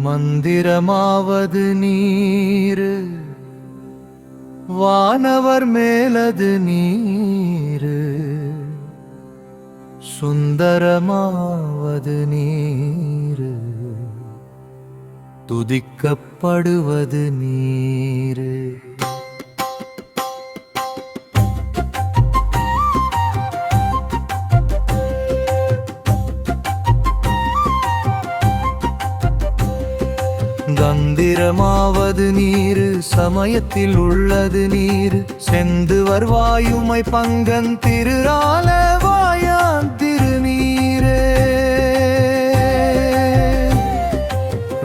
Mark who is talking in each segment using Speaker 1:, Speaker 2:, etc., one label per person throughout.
Speaker 1: மந்திரமாவது நீரு, வானவர் மேலது நீரு, சுந்தரமாவது நீரு, துதிக்கப்படுவது நீரு. கந்திரமாவது நீரு, சமயத்தில் உள்ளது நீரு, செந்துவர் வாயுமை பங்கன் திருரால வாயான் திருநீரே.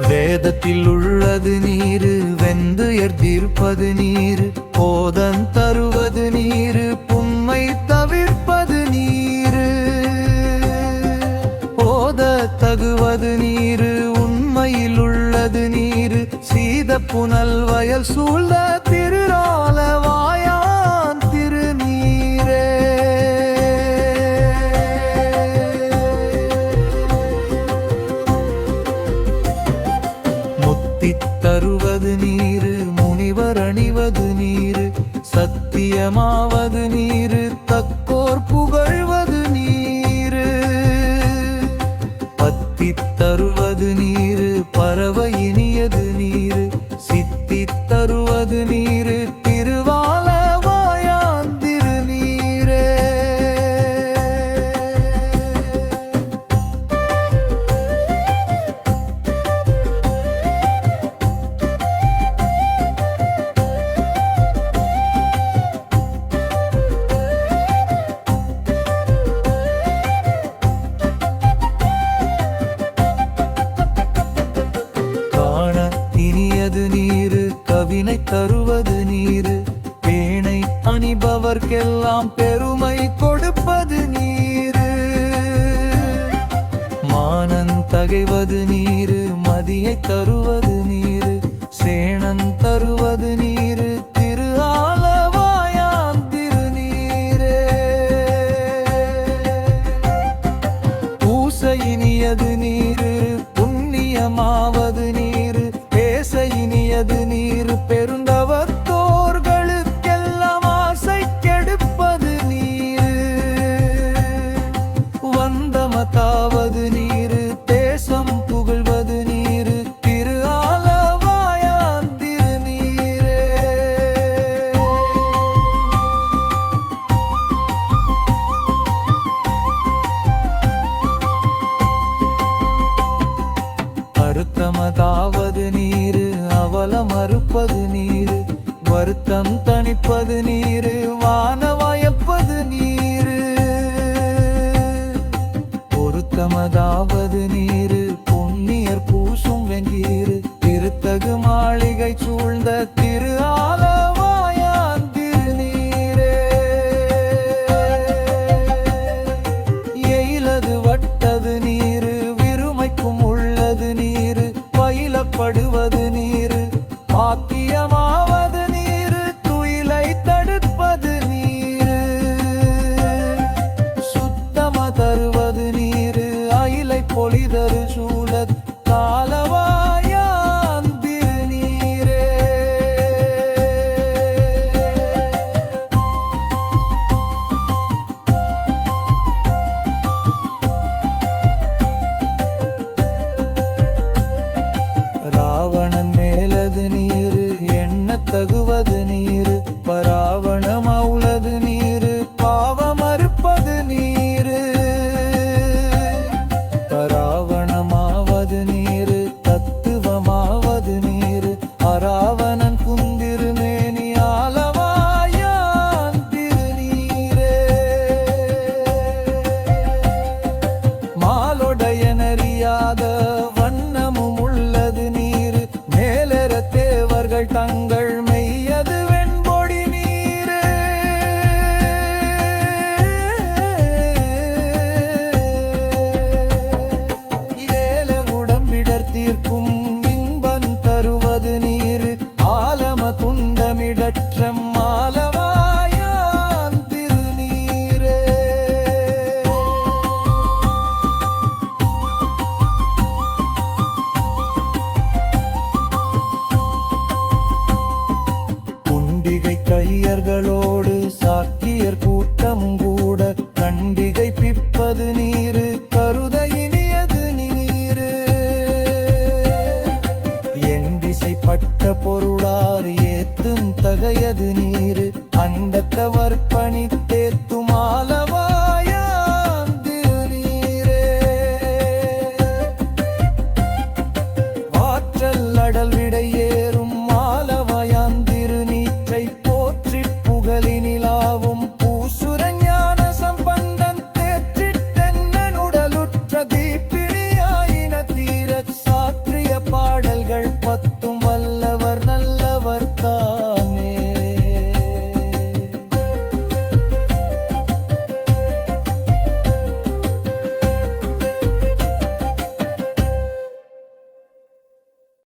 Speaker 1: வேதத்தில் உள்ளது நீரு, வெந்து எர்த்தீர்ப்பது நீரு, போதன் தருவது நீரு, புண்மை தவிர்ப்பது நீரு, போத தகுவது நீரு, உண்மையில் உள்ளது நீரு, சீத புனல் வயல் சூழ்ந்த திருரால வாயான் திருநீரே. முத்தி தருவது நீரு, முனிவர் அணிவது நீரு, சத்தியமாவது நீரு, தக்கோர் புகழ்வது நீரு, பத்தி தருவது நீரு, பறவை இனியது நீரு, சித்தி தருவது நீரு, திருவால வாயான் திருநீரே. நீரு, கவினை தருவது நீரு, பேணை அணிபவர்க்கெல்லாம் பெருமை கொடுப்பது நீரு, மானன் தகைவது நீரு, மதியை தருவது நீரு, சேணன் தருவது நீரு, திரு ஆலவாயான் திருநீரே. பூசை இனியது நீரு, புண்ணியமாவது நீரு, இனியது நீரு, பெருந்தவத்தோர்களுக்கெல்லாம் ஆசை கெடுப்பது நீரு, வந்தமதாவது நீரு, தேசம் புகழ்வது நீரு, திரு ஆலவாயான் திருநீரே. அறுத்தமதாவது நீரு, அவலம் மறுப்பது நீரு, வருத்தம் தணிப்பது நீரு, வானவயப்பது நீரு, பொருத்தமதாவது நீரு, புண்ணியர் பூசும் வெங்கீரு, திருத்தகு மாளிகை சூழ்ந்த திரு ஆலவாயான் திருநீரே. எயிலது வட்டது நீரு, விருமைக்கும் உள்ளது நீரு, பயிலப்படுவது நீரு, பாக்கியமாவது நீரு, துயிலை தடுப்பது நீரு, சுத்தம தருவது நீரு, அயிலை பொலிதரு சூழத் காலவாயான் திருநீரே. ராவணன் மேலது நீரு, எண்ண தகுவது நீரு, பராவணம் அவுளது நீரு, பாவம் அறுப்பது நீரு, பராவணமாவது நீரு, தத்துவமாவது நீரு, அராவணன் குந்திரு மேனி ஆலவாயான் திருநீரே. மாலொடையனறியாத வண்ணமும் உள்ளது நீரு, மேலர தேவர்கள் தங்கள் மெய்யது பட்ட பொருளார் ஏத்தும் தகையது நீரு அண்டத்தவர் பணித்த